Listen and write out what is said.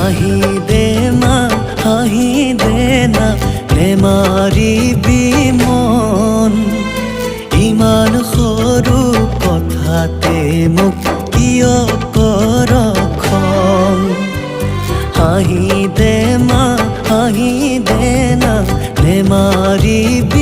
হাঁহি দে মা হাঁহি দে না নেমাৰিবি মন ইমান সৰু কথাতে মোক কিয় কৰ খং হাঁহি দে মা হাঁহি দে না নেমাৰিবি